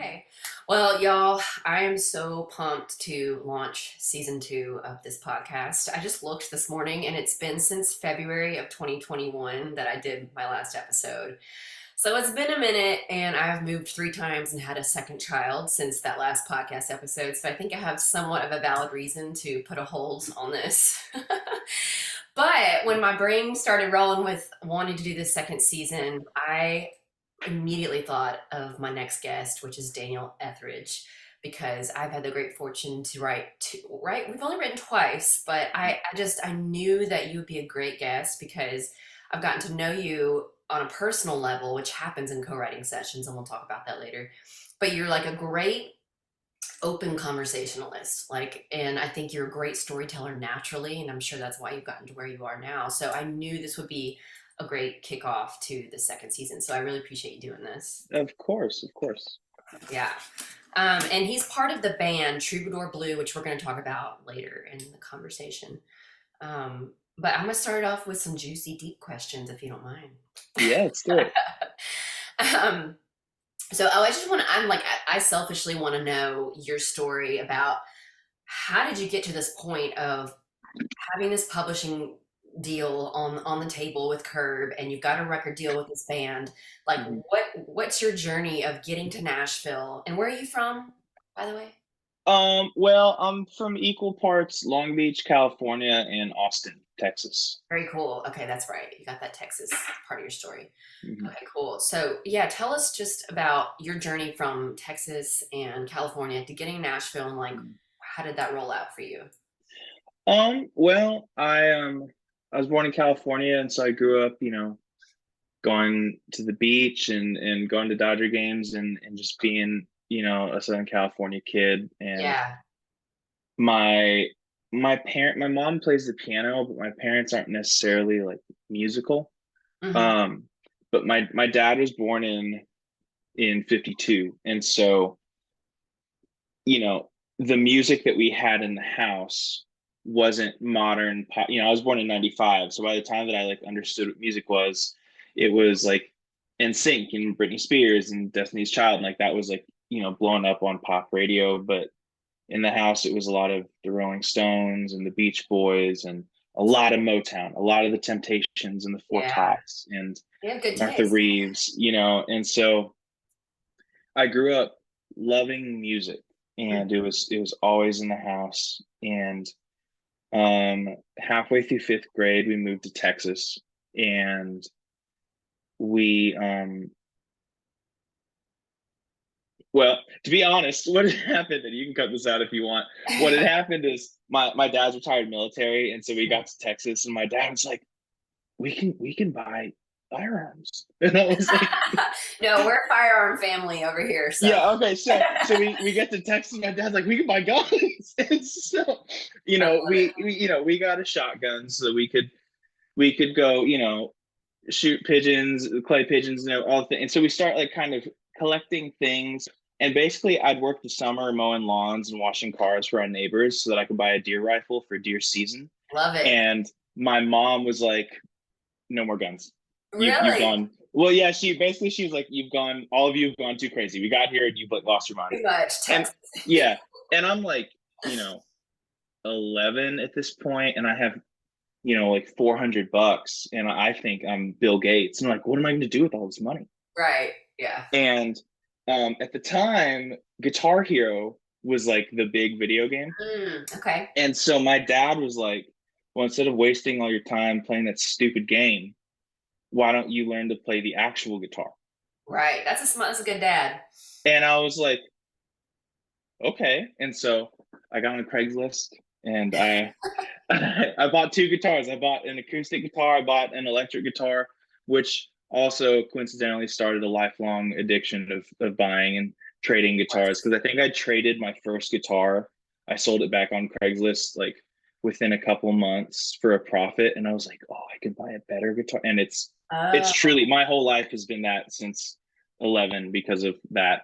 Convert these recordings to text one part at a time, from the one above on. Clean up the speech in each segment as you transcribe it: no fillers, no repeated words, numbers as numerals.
Okay. Well, y'all, I am so pumped to launch season 2 of this podcast. I just looked this morning and it's been since February of 2021 that I did my last episode. So it's been a minute and I've moved 3 times and had a second child since that last podcast episode. So I think I have somewhat of a valid reason to put a hold on this. But when my brain started rolling with wanting to do this second season, I immediately thought of my next guest, which is Daniel Etheridge, because I've had the great fortune to write. We've only written twice, but I knew that you would be a great guest because I've gotten to know you on a personal level, which happens in co-writing sessions, and we'll talk about that later. But you're like a great open conversationalist, and I think you're a great storyteller naturally, and I'm sure that's why you've gotten to where you are now. So I knew this would be a great kickoff to the second season. So I really appreciate you doing this. Of course, of course. Yeah. And he's part of the band Troubadour Blue, which we're going to talk about later in the conversation. But I'm going to start off with some juicy, deep questions, if you don't mind. Yeah, let's do it. So I selfishly want to know your story about how did you get to this point of having this publishing deal on the table with Curb, and you've got a record deal with this band. Like, what's your journey of getting to Nashville, and where are you from, by the way? Well, I'm from equal parts Long Beach, California, and Austin, Texas. Very cool. Okay, that's right. You got that Texas part of your story. Mm-hmm. Okay, cool. So yeah, tell us just about your journey from Texas and California to getting to Nashville, and like, how did that roll out for you? Well, I was born in California, and so I grew up, going to the beach and going to Dodger games and just being, a Southern California kid. And Yeah. my mom plays the piano, but my parents aren't necessarily like musical. Mm-hmm. But my dad was born in 52, and so, the music that we had in the house wasn't modern pop. I was born in 95, so by the time that I like understood what music was, it was like NSYNC and Britney Spears and Destiny's Child, and like that was like blowing up on pop radio. But in the house it was a lot of the Rolling Stones and the Beach Boys and a lot of Motown, a lot of the Temptations and the Four Tops and Martha Reeves, and so I grew up loving music, and it was always in the house. And halfway through 5th grade, we moved to Texas, and we well, to be honest, what had happened, and you can cut this out if you want, what had happened is my dad's retired military, and so we got to Texas, and my dad was like, we can buy firearms. And I was like, no, we're a firearm family over here. So. Yeah, okay. So we get to Texas, my dad's like, we can buy guns. And so, we got a shotgun so we could go, shoot pigeons, clay pigeons, all the things. And so we start like kind of collecting things. And basically I'd work the summer mowing lawns and washing cars for our neighbors so that I could buy a deer rifle for deer season. Love it. And my mom was like, no more guns. Really? You've gone. Well, yeah, she was like, all of you have gone too crazy. We got here and you lost your mind. Pretty much. And, yeah. And I'm like, 11 at this point, and I have, like $400, and I think I'm Bill Gates. And I'm like, what am I going to do with all this money? Right. Yeah. And at the time, Guitar Hero was like the big video game. Okay. And so my dad was like, well, instead of wasting all your time playing that stupid game, why don't you learn to play the actual guitar? Right. That's a good dad. And I was like, okay. And so I got on Craigslist, and I bought 2 guitars. I bought an acoustic guitar. I bought an electric guitar, which also coincidentally started a lifelong addiction of buying and trading guitars. Because I think I traded my first guitar. I sold it back on Craigslist like within a couple months for a profit. And I was like, oh, I can buy a better guitar. And it's truly, my whole life has been that since 11 because of that.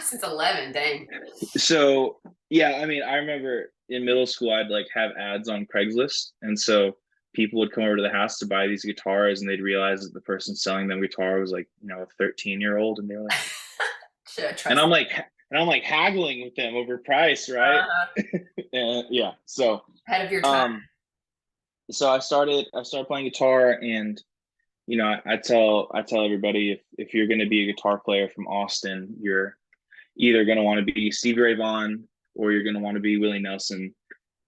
Since 11, dang. So yeah, I mean, I remember in middle school, I'd like have ads on Craigslist. And so people would come over to the house to buy these guitars, and they'd realize that the person selling them guitar was like, a 13-year-old. And they were like, Should I and trust? I'm like haggling with them over price, right? And yeah, so Ahead of your time. um, so I started playing guitar, and I tell everybody, if you're going to be a guitar player from Austin, you're either going to want to be Stevie Ray Vaughan or you're going to want to be Willie Nelson.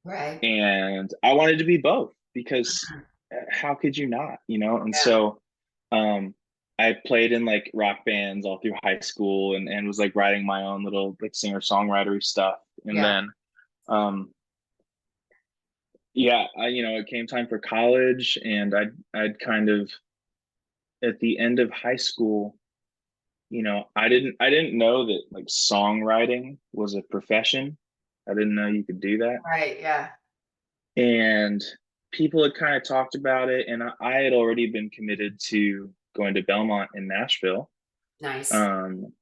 Right. And I wanted to be both because how could you not, And Yeah. so I played in like rock bands all through high school, and was like writing my own little like singer-songwriter stuff. And Yeah. then yeah, it came time for college, and I'd kind of at the end of high school, I didn't know that like songwriting was a profession. I didn't know you could do that. Right. Yeah. And people had kind of talked about it, and I had already been committed to going to Belmont in Nashville, Nice. um,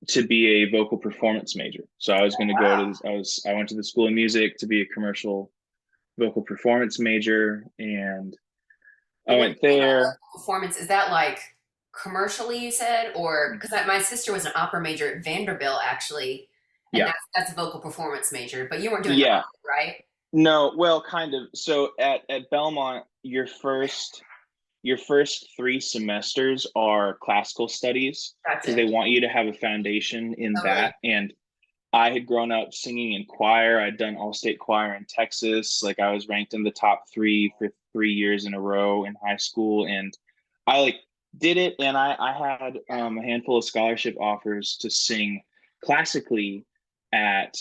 to be a vocal performance major. So I was going to go Wow. to this, I went to the School of Music to be a commercial vocal performance major, and I What do went you mean by there. local performance? Is that like commercially you said, or because my sister was an opera major at Vanderbilt actually, and Yeah. that's a vocal performance major, but you weren't doing Yeah. opera, right? No, well, kind of. So at Belmont, your first 3 semesters are classical studies That's because they it. want you to have a foundation in Totally. that. And I had grown up singing in choir. I'd done all-state choir in Texas. Like I was ranked in the top 3 for 3 years in a row in high school, and I like did it. And I had a handful of scholarship offers to sing classically at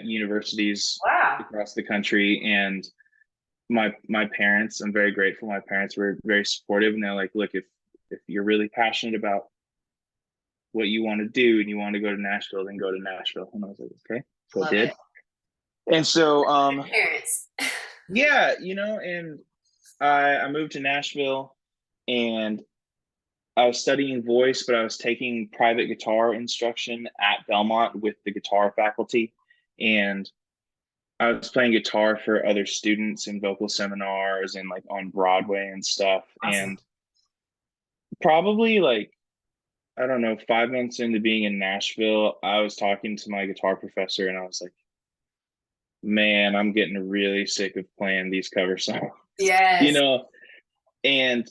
universities Wow. across the country. And my parents, I'm very grateful. My parents were very supportive, and they're like, look, if you're really passionate about what you want to do and you want to go to Nashville, then go to Nashville. And I was like, okay. So I Love it. did. And so Parents. yeah, and I moved to Nashville, and I was studying voice, but I was taking private guitar instruction at Belmont with the guitar faculty. And I was playing guitar for other students in vocal seminars and like on Broadway and stuff. Awesome. And probably like, I don't know, 5 months into being in Nashville, I was talking to my guitar professor, and I was like, man, I'm getting really sick of playing these cover songs, you Yes. know? And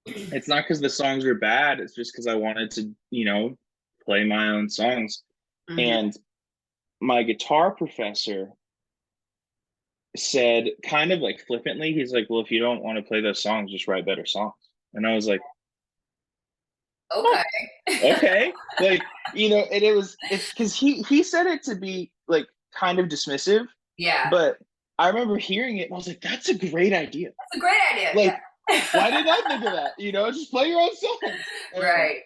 it's not because the songs were bad, it's just because I wanted to, play my own songs. Hmm. And my guitar professor said, kind of like flippantly, he's like, well, if you don't want to play those songs, just write better songs. And I was like, oh, Okay. okay. Like, and it's because he said it to be like kind of dismissive, Yeah. but I remember hearing it and I was like, that's a great idea. That's a great idea. Like, Yeah. why didn't I think of that? Just play your own songs. Right.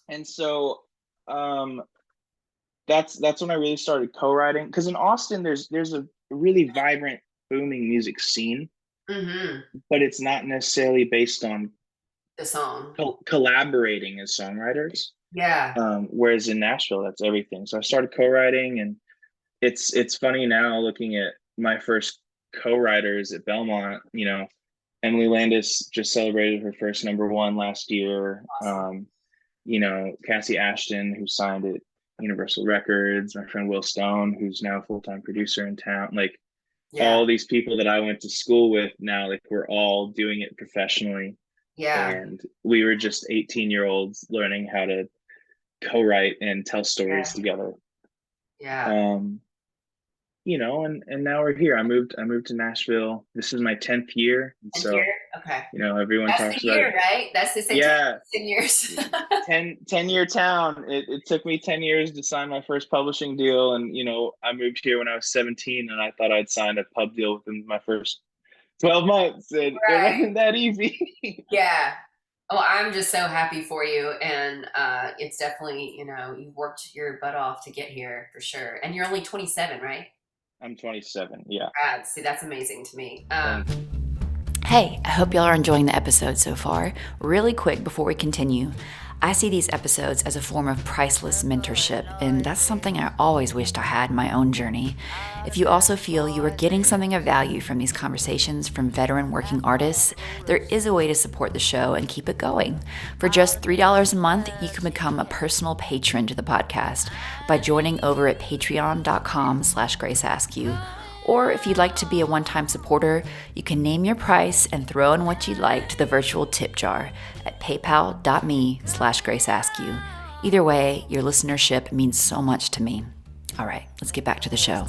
And so that's when I really started co-writing, because in Austin there's a really vibrant, booming music scene, Hmm. but it's not necessarily based on The song. collaborating as songwriters. Yeah. Whereas in Nashville, that's everything. So I started co-writing, and it's funny now looking at my first co-writers at Belmont. Emily Landis just celebrated her first #1 last year. Awesome. Cassie Ashton, who signed at Universal Records, my friend Will Stone, who's now a full-time producer in town. Like Yeah. all these people that I went to school with now, like we're all doing it professionally. Yeah. And we were just 18-year-olds learning how to co-write and tell Yeah. stories together. Yeah. Um, and now we're here. I moved to Nashville. This is my 10th year. And And so, here, okay. everyone That's talks the about it. year, right? That's the same Yeah, 10 years. 10-year town. It took me 10 years to sign my first publishing deal. And, I moved here when I was 17, and I thought I'd sign a pub deal within my first 12 months. And it Right. wasn't that easy. Yeah. Well, I'm just so happy for you. And it's definitely, you've worked your butt off to get here for sure. And you're only 27, right? I'm 27. Yeah. See, that's amazing to me. Hey, I hope y'all are enjoying the episode so far. Really quick before we continue, I see these episodes as a form of priceless mentorship, and that's something I always wished I had in my own journey. If you also feel you are getting something of value from these conversations from veteran working artists, there is a way to support the show and keep it going. For just $3 a month, you can become a personal patron to the podcast by joining over at patreon.com/graceaskew. Or if you'd like to be a one-time supporter, you can name your price and throw in what you'd like to the virtual tip jar at paypal.me/graceaskew. Either way, your listenership means so much to me. All right, let's get back to the show.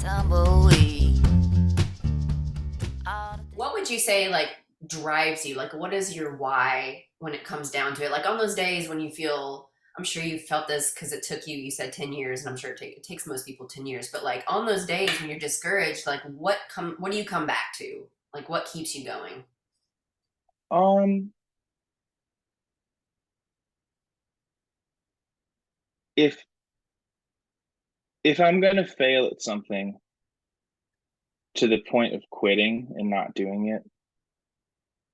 What would you say like drives you? Like, what is your why when it comes down to it? Like on those days when you feel, I'm sure you felt this because it took you said 10 years, and I'm sure it takes most people 10 years, but like on those days when you're discouraged, like what do you come back to? Like what keeps you going? Um, if I'm gonna fail at something to the point of quitting and not doing it,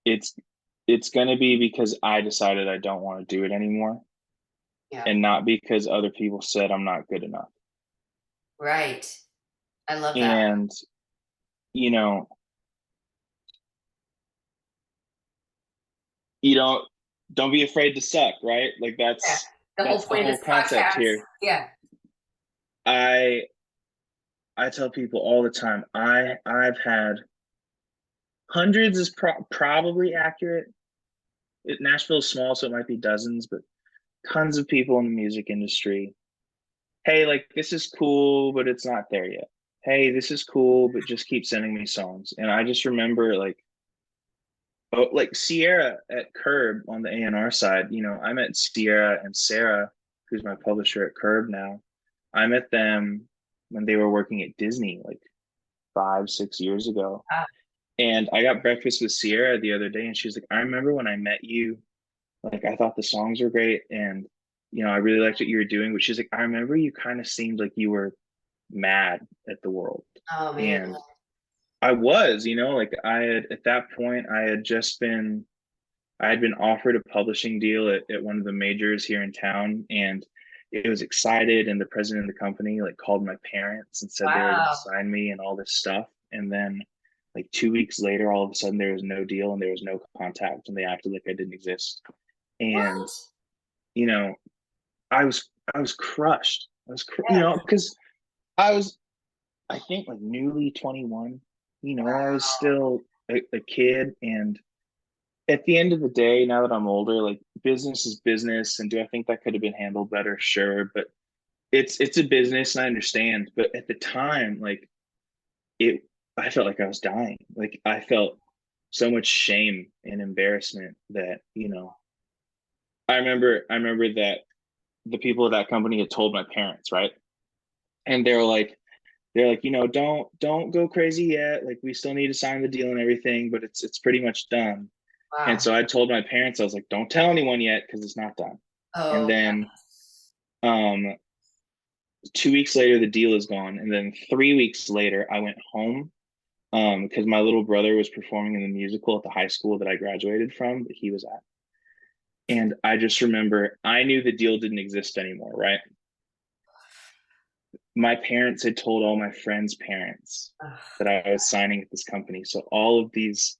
it's gonna be because I decided I don't want to do it anymore, Yeah. and not because other people said I'm not good enough. Right. I love that. And you know, you don't be afraid to suck, right? Like Yeah. that's The whole the point of whole this concept podcast. here. Yeah. I tell people all the time, I've had hundreds is probably accurate. Nashville's small, so it might be dozens, but tons of people in the music industry. Hey, like this is cool, but it's not there yet. Hey, this is cool, but just keep sending me songs. And I just remember like Sierra at Curb on the A&R side. I met Sierra and Sarah, who's my publisher at Curb now. I met them when they were working at Disney like 5-6 years ago. Ah, And I got breakfast with Sierra the other day, and she's like, I remember when I met you, like I thought the songs were great, and I really liked what you were doing. But she's like, I remember you kind of seemed like you were mad at the world. oh man. And I was, like I had at that point, I had been offered a publishing deal at one of the majors here in town, and it was excited. And the president of the company like called my parents and said they were going to Wow. sign me and all this stuff. And then like 2 weeks later, all of a sudden there was no deal and there was no contact, and they acted like I didn't exist. And What? you know, I was crushed. Yeah. Because I was, I think, like newly 21. I was still a kid, and at the end of the day, now that I'm older, like business is business. And do I think that could have been handled better? Sure, but it's a business, and I understand. But at the time, like it, I felt like I was dying. Like I felt so much shame and embarrassment that I remember that the people of that company had told my parents, right? And they're like, don't go crazy yet. Like we still need to sign the deal and everything, but it's pretty much done. And Wow. so I told my parents, I was like, don't tell anyone yet because it's not done. And Oh, then 2 weeks later, the deal is gone. And then 3 weeks later, I went home because my little brother was performing in the musical at the high school that I graduated from, that he was at. And I just remember I knew the deal didn't exist anymore, right? My parents had told all my friends' parents ugh. that I was signing at this company. So all of these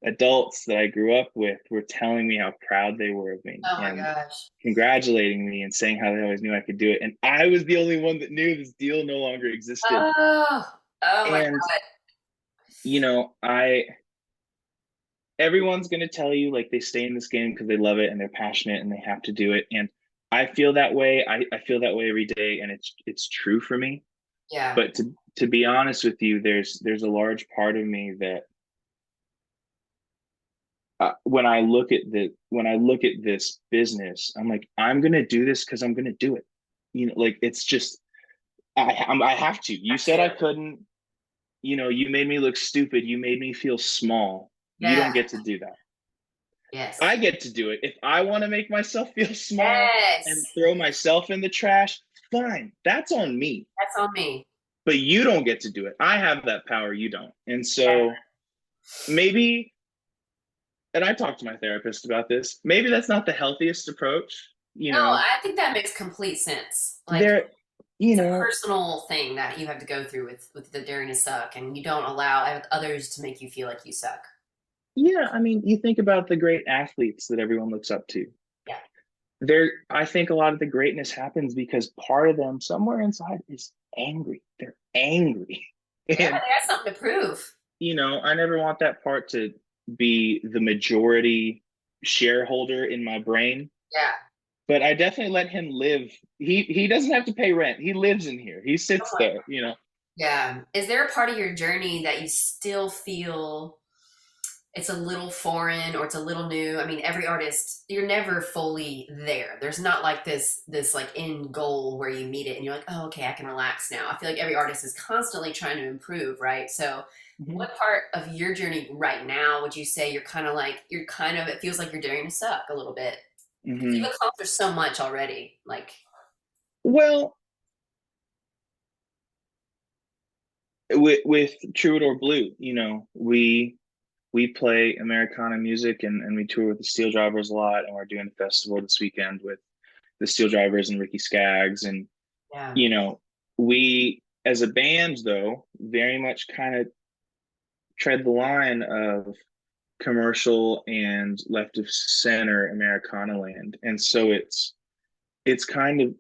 adults that I grew up with were telling me how proud they were of me Oh my and gosh. congratulating me and saying how they always knew I could do it. And I was the only one that knew this deal no longer existed. Oh, oh my And, God. I everyone's going to tell you like they stay in this game because they love it and they're passionate and they have to do it. And I feel that way. I feel that way every day, and it's true for me. Yeah. But to be honest with you, there's a large part of me that when I look at this business, I'm like, I'm gonna do this because I'm gonna do it. Like it's just I have to. You Have said to. I couldn't. You made me look stupid. You made me feel small. You Yeah. don't get to do that. Yes. I get to do it. If I want to make myself feel small and Yes. throw myself in the trash, fine. That's on me. That's on me. But you don't get to do it. I have that power. You don't. And Yeah. so maybe, and I talked to my therapist about this, maybe that's not the healthiest approach, you No, know, I think that makes complete sense. Like there, you it's a know, personal thing that you have to go through with the daring to suck, and you don't allow others to make you feel like you suck. yeah, I mean, you think about the great athletes that everyone looks up to. Yeah. I think a lot of the greatness happens because part of them somewhere inside is angry. They're angry. Yeah, And, they got something to prove. I never want that part to be the majority shareholder in my brain. Yeah. But I definitely let him live. He doesn't have to pay rent. He lives in here. He sits there. Yeah. Is there a part of your journey that you still feel it's a little foreign or it's a little new? I mean, every artist, you're never fully there. There's not like this like end goal where you meet it and you're like, oh, okay, I can relax now. I feel like every artist is constantly trying to improve, right? So Mhm. what part of your journey right now would you say it feels like you're daring to suck a little bit? Because you've Mhm. accomplished so much already. Like, Well, with Troubadour Blue, we play Americana music and we tour with the Steel Drivers a lot, and we're doing a festival this weekend with the Steel Drivers and Ricky Skaggs. And, yeah. you know, we as a band though, very much kind of tread the line of commercial and left of center Americana land. And so it's kind of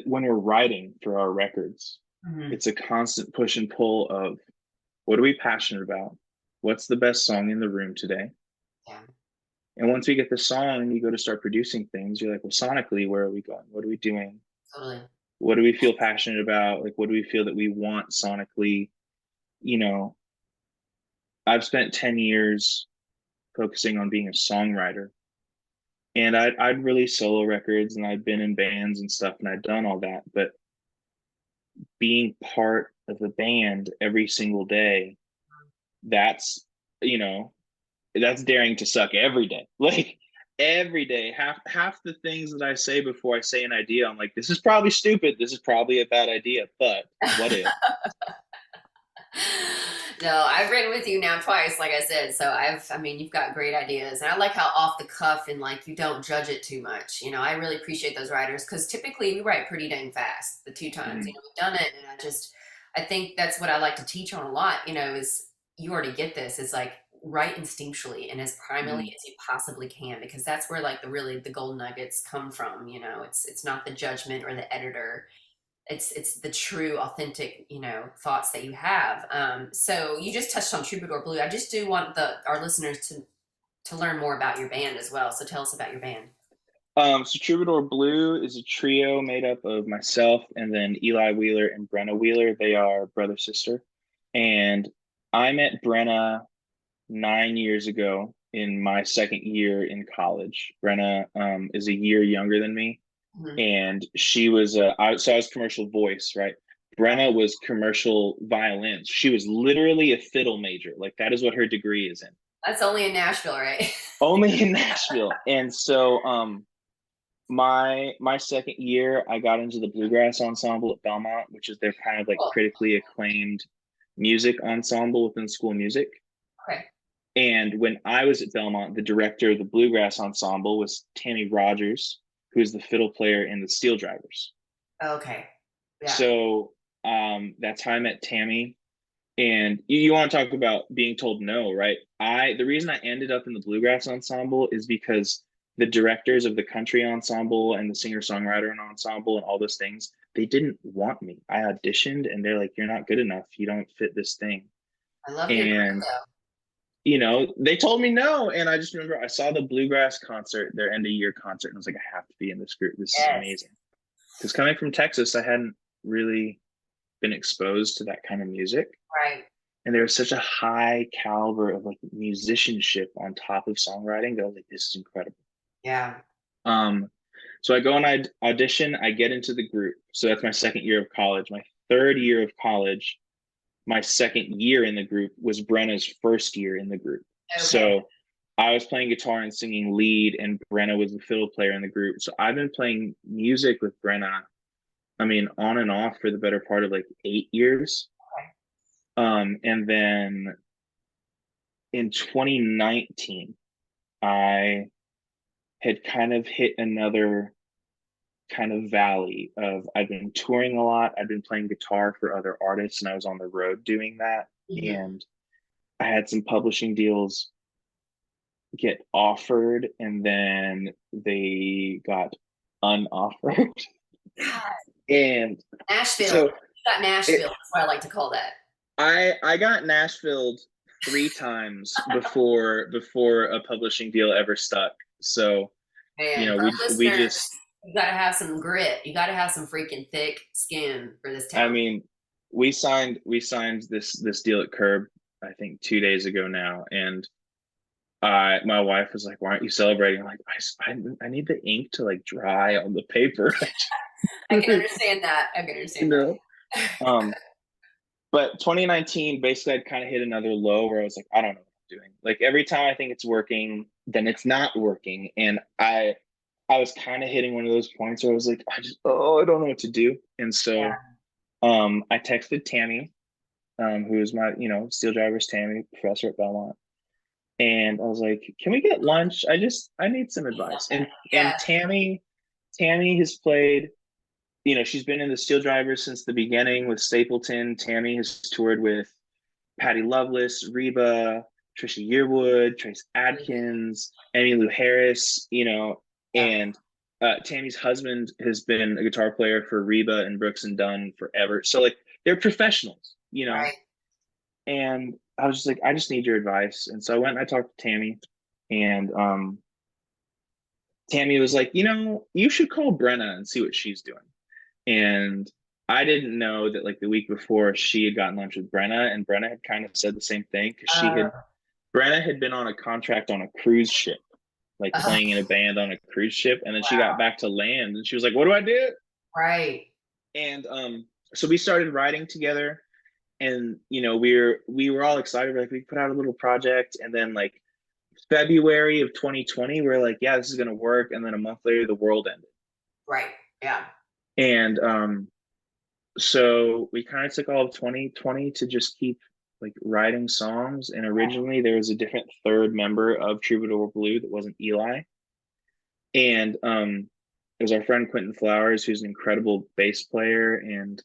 when we're writing for our records, Mhm. it's a constant push and pull of what are we passionate about? What's the best song in the room today? Yeah. And once we get the song and you go to start producing things, you're like, well, sonically, where are we going? What are we doing? Totally. What do we feel passionate about? Like, what do we feel that we want sonically? You know, I've spent 10 years focusing on being a songwriter. And I'd release solo records and I'd been in bands and stuff and I'd done all that. But being part of the band every single day, that's, you know, that's daring to suck every day. Like every day, half the things that I say before I say an idea, I'm like, this is probably stupid. This is probably a bad idea, but what if? No, I've written with you now twice, like I said. So I mean, you've got great ideas. And I like how off the cuff and like you don't judge it too much. I really appreciate those writers because typically we write pretty dang fast the two times, Mhm. we've done it. And I think that's what I like to teach on a lot, is you already get this. It's like write instinctually and as primally Mhm. as you possibly can because that's where like the gold nuggets come from. It's not the judgment or the editor, it's the true authentic thoughts that you have. So you just touched on Troubadour Blue. I just do want our listeners to learn more about your band as well, so tell us about your band. So Troubadour Blue is a trio made up of myself and then Eli Wheeler and Brenna Wheeler. They are brother sister, and I met Brenna 9 years ago in my second year in college. Brenna is a year younger than me, Mm-hmm. and she was so I was commercial voice, right? Right. Brenna was commercial violin. She was literally a fiddle major. Like that is what her degree is in. That's only in Nashville, right? Only in Nashville. And so my second year I got into the bluegrass ensemble at Belmont, which is their kind of like Cool. critically acclaimed music ensemble within school music. Okay. And when I was at Belmont, the director of the bluegrass ensemble was Tammy Rogers, who is the fiddle player in the Steel Drivers. Okay. Yeah. So that's how I met Tammy. And you want to talk about being told no, right? The reason I ended up in the bluegrass ensemble is because the directors of the country ensemble and the singer-songwriter ensemble and all those things, they didn't want me. I auditioned and they're like, you're not good enough. You don't fit this thing. I love your grit And though. they told me no. And I just remember I saw the bluegrass concert, their end of year concert, and I was like, I have to be in this group. This is Yes. amazing. Because coming from Texas, I hadn't really been exposed to that kind of music. Right. And there was such a high caliber of like musicianship on top of songwriting that I was like, this is incredible. Yeah. Um, so I go and I audition, I get into the group. So that's my second year of college. My third year of college, my second year in the group was Brenna's first year in the group. Okay. So I was playing guitar and singing lead, and Brenna was the fiddle player in the group. So I've been playing music with Brenna, I mean, on and off for the better part of like 8 years. And then in 2019, I had kind of hit another kind of valley of I've been touring a lot. I've been playing guitar for other artists and I was on the road doing that. Mhm. And I had some publishing deals get offered and then they got unoffered. God, And Nashville. so You got it, Nashville. That's what I like to call that. I got Nashville 3 times before a publishing deal ever stuck. So, Man, for our we listeners, just, you got to have some grit. You got to have some freaking thick skin for this I talent. mean, we signed this deal at Curb, I think 2 days ago now, and my wife was like, "Why aren't you celebrating?" I'm like, I need the ink to like dry on the paper. I can understand that. I can understand that. No. But 2019, basically, I'd kind of hit another low where I was like, I don't know what I'm doing. Like every time I think it's working, then it's not working, and I was kind of hitting one of those points where I was like, I don't know what to do. And Yeah. so I texted Tammy, who is my, Steel Drivers Tammy, professor at Belmont. And I was like, can we get lunch? I need some advice. And Yeah. Tammy has played, she's been in the Steel Drivers since the beginning with Stapleton. Tammy has toured with Patty Loveless, Reba, Trisha Yearwood, Trace Adkins, Emmylou Harris, Yeah. and Tammy's husband has been a guitar player for Reba and Brooks and Dunn forever. So like they're professionals. Right. And I was just like, I just need your advice. And so I went and I talked to Tammy, and Tammy was like, you should call Brenna and see what she's doing. And I didn't know that like the week before she had gotten lunch with Brenna, and Brenna had kind of said the same thing because Uh, Brenna had been on a contract on a cruise ship, like uh, playing in a band on a cruise ship, and then she wow. got back to land and she was like, "What do I do?" Right. And so we started writing together, and we were all excited. We're like, we put out a little project, and then like February of 2020, we're like, yeah, this is gonna work. And then a month later, the world ended, Right. Yeah. and so we kind of took all of 2020 to just keep like writing songs. And originally there was a different third member of Troubadour Blue that wasn't Eli. And it was our friend Quentin Flowers, who's an incredible bass player. And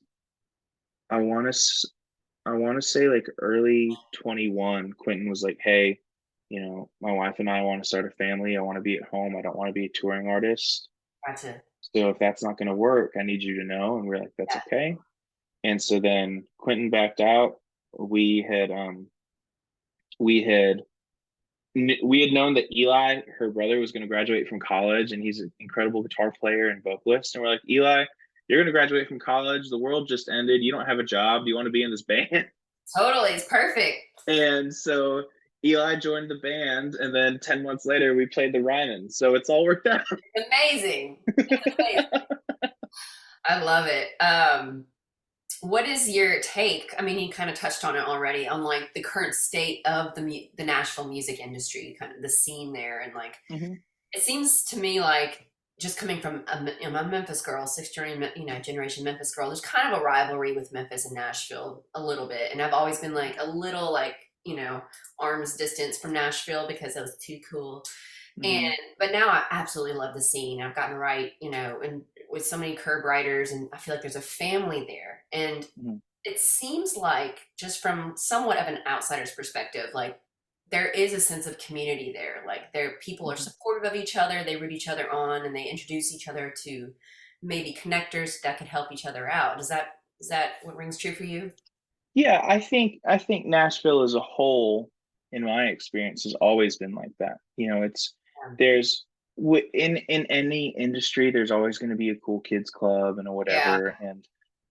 I want to say like early 21, Quentin was like, hey, my wife and I want to start a family. I want to be at home. I don't want to be a touring artist. Gotcha. So if that's not going to work, I need you to know. And we're like, that's Yeah. okay. And so then Quentin backed out. We had we had known that Eli, her brother, was going to graduate from college, and he's an incredible guitar player and vocalist. And we're like, Eli, you're going to graduate from college. The world just ended. You don't have a job. Do you want to be in this band? Totally. It's perfect. And so Eli joined the band, and then 10 months later, we played the Ryman. So it's all worked out. Amazing. It's amazing. I love it. What is your take? I mean, you kind of touched on it already on like the current state of the Nashville music industry, kind of the scene there, and like Mm-hmm. it seems to me like just coming from I'm a Memphis girl, sixth generation Memphis girl. There's kind of a rivalry with Memphis and Nashville a little bit, and I've always been like a little like arm's distance from Nashville because it was too cool. Mm-hmm. And but now I absolutely love the scene. I've gotten to write, and with so many Curb writers, and I feel like there's a family there. And Mm-hmm. it seems like, just from somewhat of an outsider's perspective, like there is a sense of community there. Like people are Mm-hmm. supportive of each other, they root each other on, and they introduce each other to maybe connectors that could help each other out. Is that what rings true for you? Yeah, I think Nashville as a whole, in my experience, has always been like that. It's there's in any industry, there's always going to be a cool kids club and a Yeah. whatever. And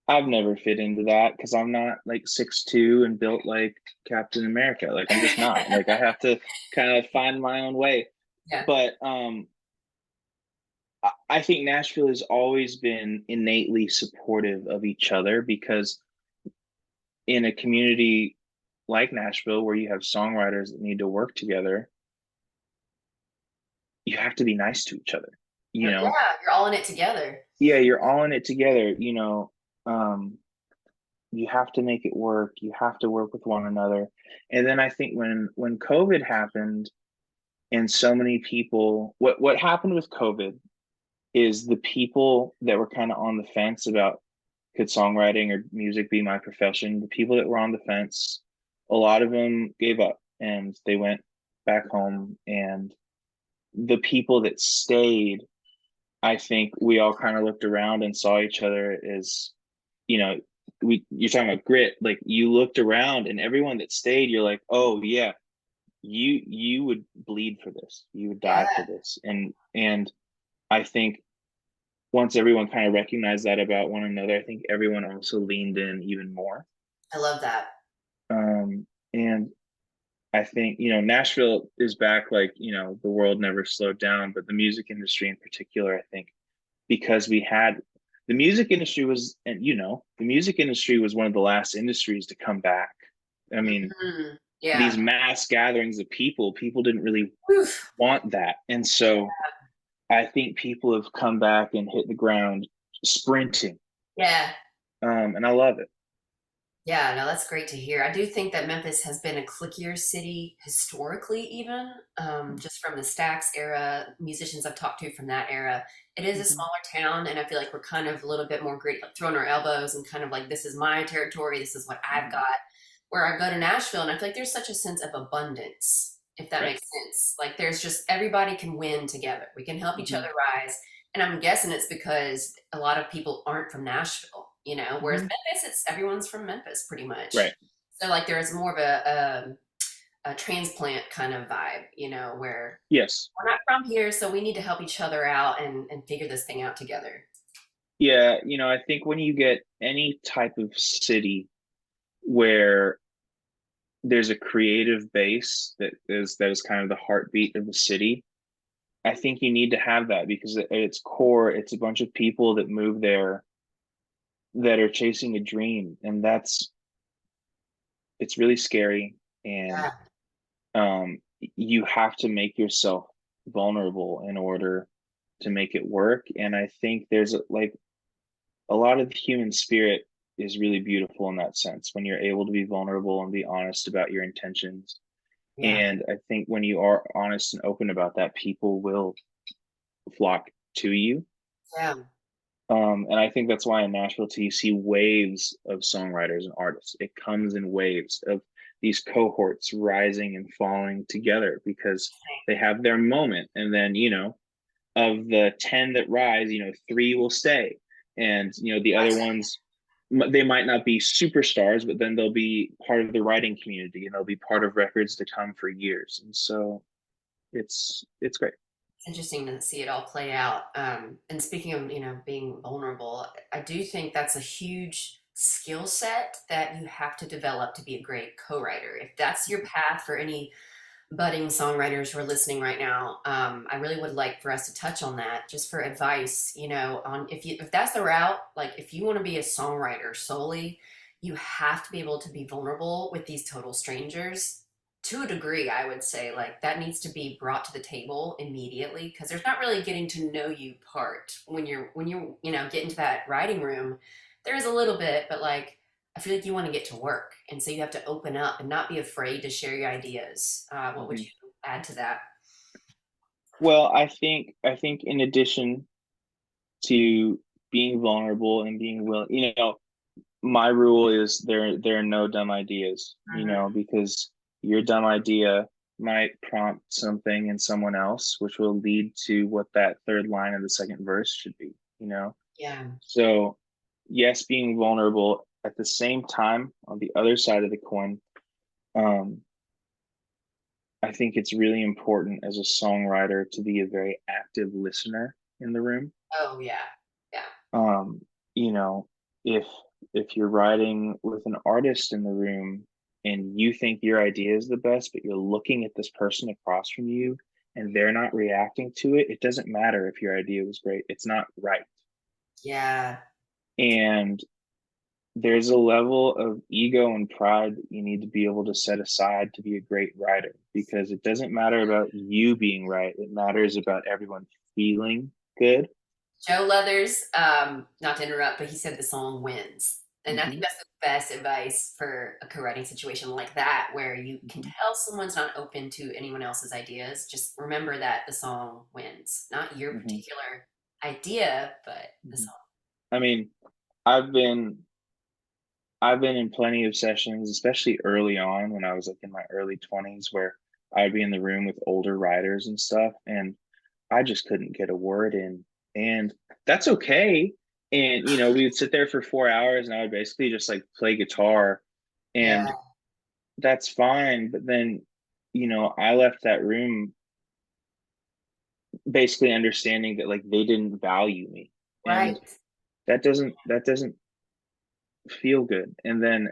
I've never fit into that because I'm not like 6'2" and built like Captain America. Like I'm just not. Like I have to kind of find my own way. Yeah. But I think Nashville has always been innately supportive of each other because in a community like Nashville, where you have songwriters that need to work together, you have to be nice to each other. Yeah, you're all in it together. Yeah, you're all in it together. You have to make it work. You have to work with one another. And then I think when COVID happened, and so many people, what happened with COVID is the people that were kind of on the fence about could songwriting or music be my profession. The people that were on the fence, a lot of them gave up and they went back home. And the people that stayed, I think we all kind of looked around and saw each other as, you know, you're talking about grit. Like, you looked around and everyone that stayed, you're like, oh yeah, you would bleed for this, you would die for Yeah, this. And I think once everyone kind of recognized that about one another, I think everyone also leaned in even more. I love that. And I think, Nashville is back, like, the world never slowed down, but the music industry in particular, I think, because the music industry was, and the music industry was one of the last industries to come back. I mean, Mhm. these Yeah. mass gatherings of people didn't really Oof. want that. And so I think people have come back and hit the ground sprinting. Yeah. And I love it. Yeah, no, that's great to hear. I do think that Memphis has been a cliquier city historically, even just from the Stax era, musicians I've talked to from that era. It is a Mhm. smaller town, and I feel like we're kind of a little bit more gritty, like throwing our elbows and kind of like, this is my territory, this is what I've Mhm. got. Where I go to Nashville, and I feel like there's such a sense of abundance, if that Right. makes sense. Like, there's just everybody can win together, we can help each Hmm. other rise. And I'm guessing it's because a lot of people aren't from Nashville, whereas Hmm. Memphis, it's everyone's from Memphis pretty much. Right. So like there's more of a transplant kind of vibe, where Yes. we're not from here, so we need to help each other out and figure this thing out together. Yeah. I think when you get any type of city where there's a creative base that is kind of the heartbeat of the city, I think you need to have that because at its core, it's a bunch of people that move there that are chasing a dream, and it's really scary. And Yeah. you have to make yourself vulnerable in order to make it work. And I think there's like a lot of the human spirit is really beautiful in that sense when you're able to be vulnerable and be honest about your intentions. Yeah. And I think when you are honest and open about that, people will flock to you. Yeah. And I think that's why in Nashville too, you see waves of songwriters and artists. It comes in waves of these cohorts rising and falling together because they have their moment. And then, of the 10 that rise, 3 will stay. And, the other ones, they might not be superstars, but then they'll be part of the writing community and they'll be part of records to come for years. And so it's great. It's interesting to see it all play out. And speaking of, being vulnerable, I do think that's a huge skill set that you have to develop to be a great co-writer. If that's your path for any budding songwriters who are listening right now, I really would like for us to touch on that just for advice, on if that's the route, like if you want to be a songwriter solely, you have to be able to be vulnerable with these total strangers to a degree. I would say like that needs to be brought to the table immediately because there's not really getting to know you part when you get into that writing room. There's a little bit, but like I feel like you want to get to work, and so you have to open up and not be afraid to share your ideas. What would Mhm. you add to that? Well, I think in addition to being vulnerable and being willing, my rule is there are no dumb ideas, Mhm. because your dumb idea might prompt something in someone else, which will lead to what that third line of the second verse should be. Yeah, So, yes, being vulnerable at the same time on the other side of the coin, um, I think it's really important as a songwriter to be a very active listener in the room. oh yeah, yeah, um you know if you're writing with an artist in the room and you think your idea is the best but you're looking at this person across from you and they're not reacting to it, it doesn't matter if your idea was great, it's not right. yeah, And there's a level of ego and pride that you need to be able to set aside to be a great writer, because it doesn't matter about you being right, it matters about everyone feeling good. Joe Leathers, not to interrupt, but he said the song wins. And I think Hmm. that's the best advice for a co-writing situation like that, where you can Hmm. tell someone's not open to anyone else's ideas. Just remember that the song wins, not your Hmm. particular. idea, but the song. I mean, I've been in plenty of sessions, especially early on when I was like in my early 20s, where I'd be in the room with older writers and stuff, and I just couldn't get a word in. And that's okay. And we would sit there for 4 hours and I would basically just like play guitar, Yeah, and that's fine. But then, I left that room basically understanding that like they didn't value me. right. And that doesn't feel good. And then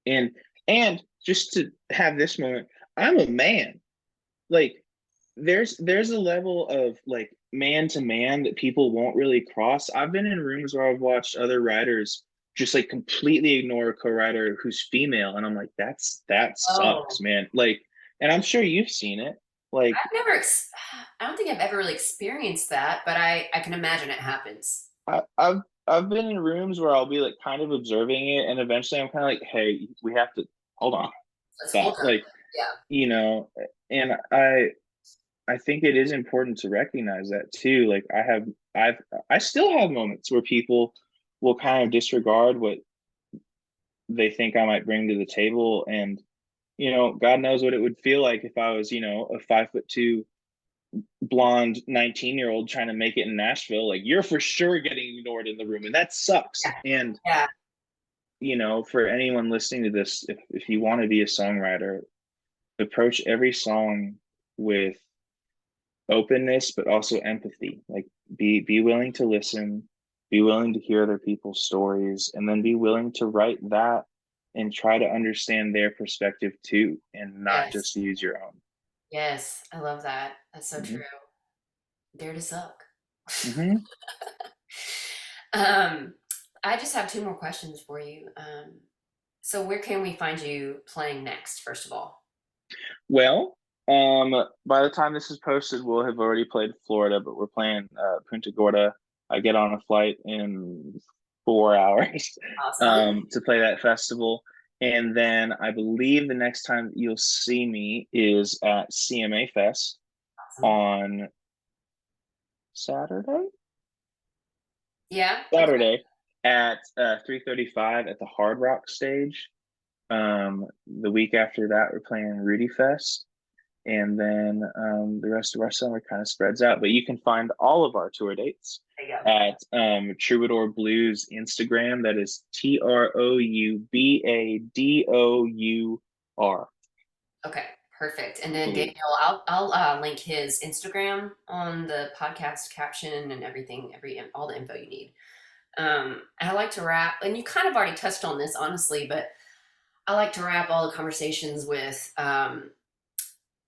and just to have this moment, I'm a man. Like there's a level of like man to man that people won't really cross. I've been in rooms where I've watched other writers just like completely ignore a co-writer who's female, and I'm like, that Oh, sucks, man. Like, and I'm sure you've seen it. Like, I've never, I don't think I've ever really experienced that, but I can imagine it happens. I've been in rooms where I'll be like kind of observing it, and eventually I'm kind of like, hey, we have to hold on, Let's hold stop. on. Like, Yeah. you know, and I think it is important to recognize that too. Like I still have moments where people will kind of disregard what they think I might bring to the table. And, God knows what it would feel like if I was, a 5'2" blonde 19-year-old trying to make it in Nashville. Like, you're for sure getting ignored in the room, and that sucks. And, Yeah. for anyone listening to this, if you want to be a songwriter, approach every song with openness, but also empathy. Like, be willing to listen, be willing to hear other people's stories, and then be willing to write that and try to understand their perspective too, and not Yes. just use your own. Yes. I love that. That's so Mm-hmm. true. Dare to suck. Mm-hmm. Um, I just have two more questions for you. So where can we find you playing next, first of all? Well, by the time this is posted, we'll have already played Florida, but we're playing Punta Gorda. I get on a flight in 4 hours Awesome. to play that festival. And then I believe the next time that you'll see me is at CMA Fest Awesome. on Saturday. Yeah. Okay. Saturday at 3:35 at the Hard Rock stage. The week after that, we're playing Rudy Fest. And then the rest of our summer kind of spreads out. But you can find all of our tour dates There you go. at Troubadour Blue's Instagram. That is TROUBADOUR. Okay. Perfect. And then Blue. Daniel, I'll link his Instagram on the podcast caption and everything, all the info you need. I like to wrap, and you kind of already touched on this, honestly, but I like to wrap all the conversations with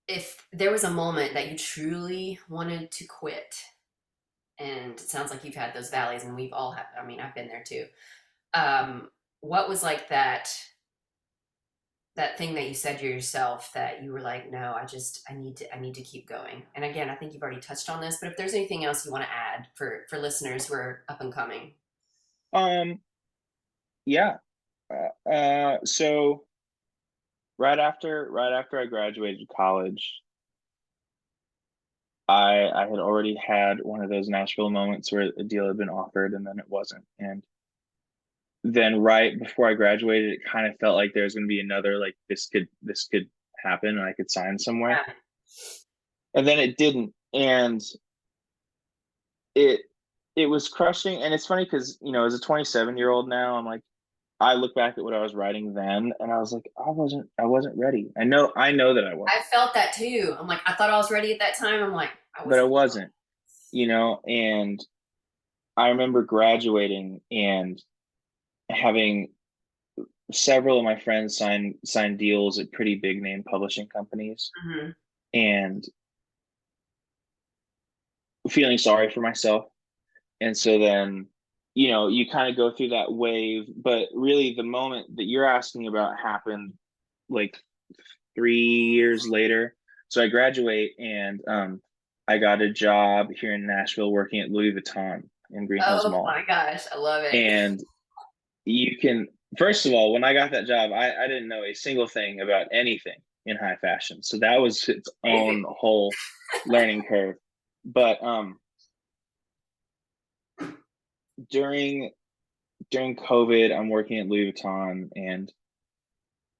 if there was a moment that you truly wanted to quit, and it sounds like you've had those valleys, and we've all had, I mean, I've been there too. What was like that thing that you said to yourself that you were like, no, I need to keep going? And again, I think you've already touched on this, but if there's anything else you want to add for listeners who are up and coming. Um, yeah. So right after I graduated college, I had already had one of those Nashville moments where a deal had been offered and then it wasn't. And then right before I graduated, it kind of felt like there was going to be another, like this could happen and I could sign somewhere. Yeah. And then it didn't. And it it was crushing. And it's funny because, as a 27-year-old now, I'm like, I look back at what I was writing then and I was like, I wasn't ready. I know that I I wasn't, felt that too. I'm like, I thought I was ready at that time. I'm like, I but I wasn't. wasn't, and I remember graduating and having several of my friends sign deals at pretty big name publishing companies, Mhm. and feeling sorry for myself. And so then, you kind of go through that wave, but really the moment that you're asking about happened like 3 years later. So I graduate and I got a job here in Nashville working at Louis Vuitton in Green Hills Oh Mall. my gosh, I love it. And you can, first of all, when I got that job, I didn't know a single thing about anything in high fashion. So that was its Amazing. own whole learning curve. But during COVID, I'm working at Louis Vuitton, and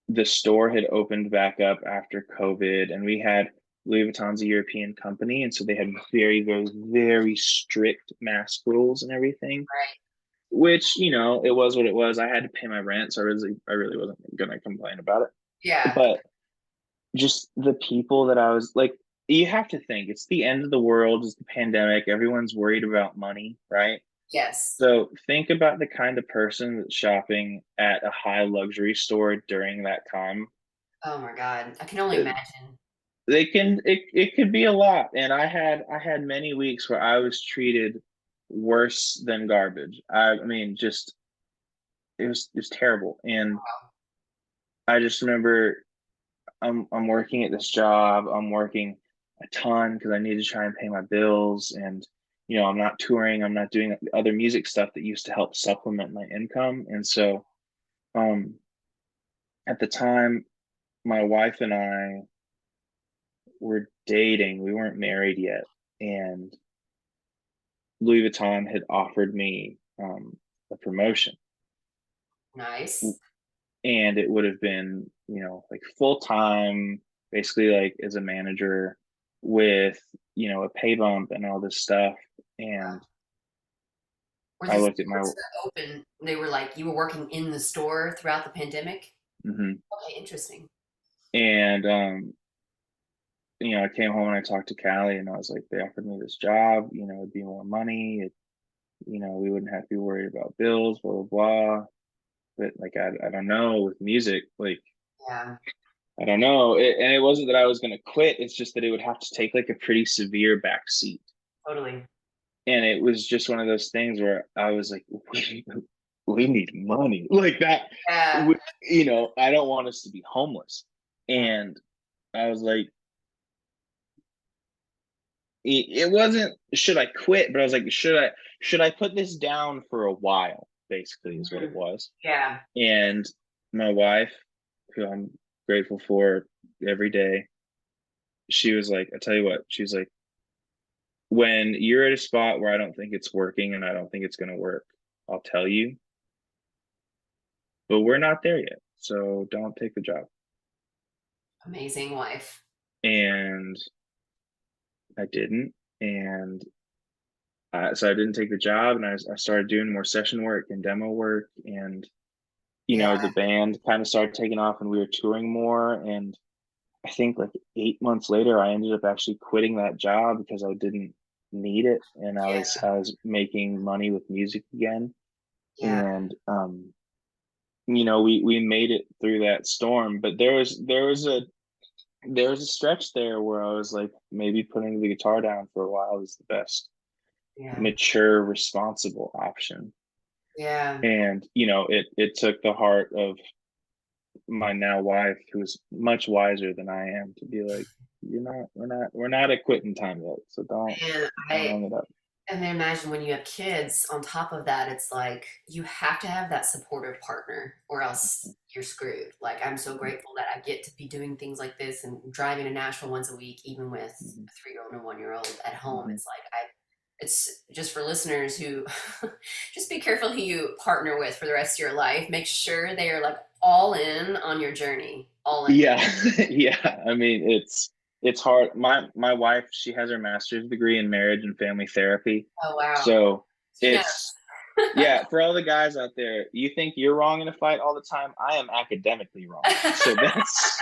the store had opened back up after COVID, and we had Louis Vuitton's a European company, and so they had very, very, very strict mask rules and everything. Right. Which, you know, it was what it was. I had to pay my rent, so I really wasn't gonna complain about it. Yeah. But just the people that I was like, you have to think it's the end of the world, it's the pandemic, everyone's worried about money, right? Yes. So think about the kind of person that's shopping at a high luxury store during that time. Oh my God. I can only imagine. It could be a lot. And I had many weeks where I was treated worse than garbage. I mean, just it was terrible. And I just remember I'm working at this job. I'm working a ton because I need to try and pay my bills, and you know, I'm not touring. I'm not doing other music stuff that used to help supplement my income. And so, um, at the time, my wife and I were dating. We weren't married yet, and Louis Vuitton had offered me a promotion, Nice. and it would have been, you know, like full time, basically like as a manager with, you know, a pay bump and all this stuff. And Were I the looked at my stores open? They were like you were working in the store throughout the pandemic? mhm. Okay, interesting. And you know, I came home and I talked to Callie, and I was like, they offered me this job, you know, it'd be more money, you know, we wouldn't have to be worried about bills, blah blah blah. But like I don't know, with music, like Yeah, I don't know. And it wasn't that I was going to quit. It's just that it would have to take like a pretty severe back seat. totally. And it was just one of those things where I was like, we need money like that. Yeah. You know, I don't want us to be homeless. Yeah. And I was like, it wasn't, should I quit? But I was like, should I put this down for a while? Basically is what it was. Yeah. And my wife, who I'm grateful for every day, she was like, I tell you what, she's like, when you're at a spot where I don't think it's working and I don't think it's going to work, I'll tell you, but we're not there yet. So don't take the job. Amazing wife. And I didn't. And so I didn't take the job, and I started doing more session work and demo work. And, you know, Yeah. the band kind of started taking off and we were touring more. And I think like 8 months later, I ended up actually quitting that job because I didn't need it, and I Yeah. was making money with music again. Yeah. And you know, we made it through that storm, but there was a stretch there where I was like, maybe putting the guitar down for a while is the best Yeah. mature, responsible option. Yeah. And you know, it took the heart of my now wife, who's much wiser than I am, to be like, we're not at quitting time yet, so don't And hang it up. and then imagine when you have kids on top of that, it's like you have to have that supportive partner or else you're screwed. Like I'm so grateful that I get to be doing things like this and driving to Nashville once a week, even with Mhm. a 3-year-old and a 1-year-old at home. Mhm. It's like it's just for listeners who just be careful who you partner with for the rest of your life. Make sure they are like all in on your journey. All in. Yeah. Yeah, I mean, it's hard. My wife, she has her master's degree in marriage and family therapy, Oh wow. so She knows. it's yeah, for all the guys out there, you think you're wrong in a fight all the time, I am academically wrong, so that's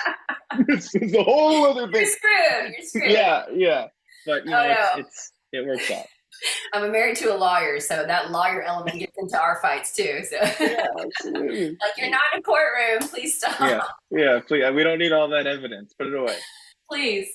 this is a whole other You're thing. screwed. You're screwed. Yeah, but you know, Oh no. it works out. I'm married to a lawyer, so that lawyer element gets into our fights too. So, Yeah, absolutely. like, you're not in a courtroom. Please stop. Yeah, please. We don't need all that evidence. Put it away. Please.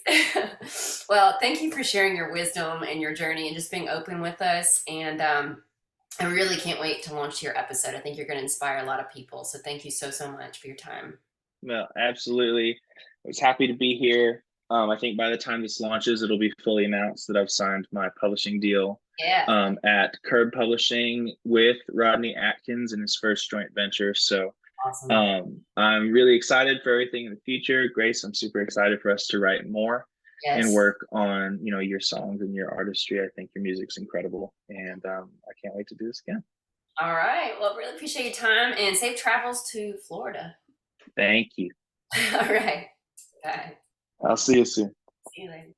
Well, thank you for sharing your wisdom and your journey and just being open with us. And I really can't wait to launch your episode. I think you're going to inspire a lot of people. So, thank you so, so much for your time. No, absolutely. I was happy to be here. I think by the time this launches, it'll be fully announced that I've signed my publishing deal Yeah. at Curb Publishing with Rodney Atkins in his first joint venture. So Awesome. I'm really excited for everything in the future. Grace, I'm super excited for us to write more. and Yes. work on, your songs and your artistry. I think your music's incredible, and I can't wait to do this again. All right. Well, really appreciate your time and safe travels to Florida. Thank you. All right. Bye. I'll see you soon. See you later.